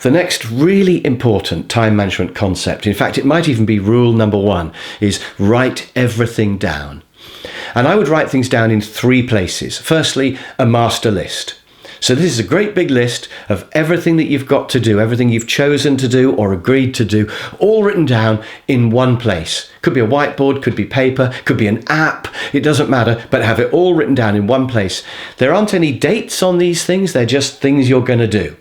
The next really important time management concept, in fact, it might even be rule number one, is write everything down. And I would write things down in three places. Firstly, a master list. So this is a great big list of everything that you've got to do, everything you've chosen to do or agreed to do, all written down in one place. Could be a whiteboard, could be paper, could be an app, it doesn't matter, but have it all written down in one place. There aren't any dates on these things, they're just things you're going to do.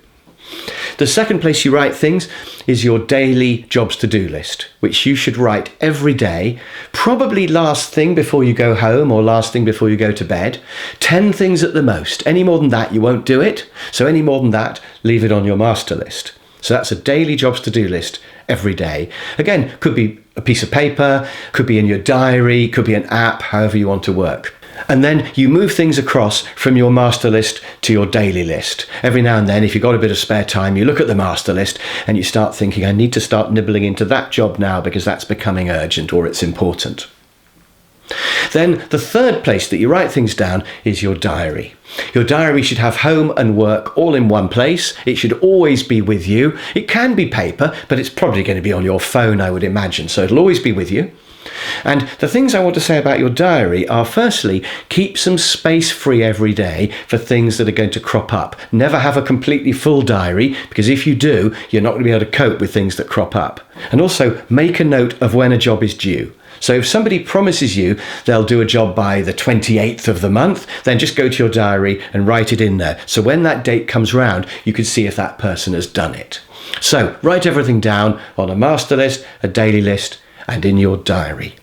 The second place you write things is your daily jobs to do list, which you should write every day, probably last thing before you go home or last thing before you go to bed. 10 things at the most. Any more than that, you won't do it. So any more than that, leave it on your master list. So that's a daily jobs to do list every day. Again, could be a piece of paper, could be in your diary, could be an app, however you want to work. And then you move things across from your master list to your daily list. Every now and then, if you've got a bit of spare time, you look at the master list and you start thinking, I need to start nibbling into that job now because that's becoming urgent or it's important. Then the third place that you write things down is your diary. Your diary should have home and work all in one place. It should always be with you. It can be paper, but it's probably going to be on your phone, I would imagine. So it'll always be with you. And the things I want to say about your diary are, firstly, keep some space free every day for things that are going to crop up. Never have a completely full diary, because if you do, you're not going to be able to cope with things that crop up. And also, make a note of when a job is due. So if somebody promises you they'll do a job by the 28th of the month, then just go to your diary and write it in there. So when that date comes round, you can see if that person has done it. So write everything down on a master list, a daily list, and in your diary.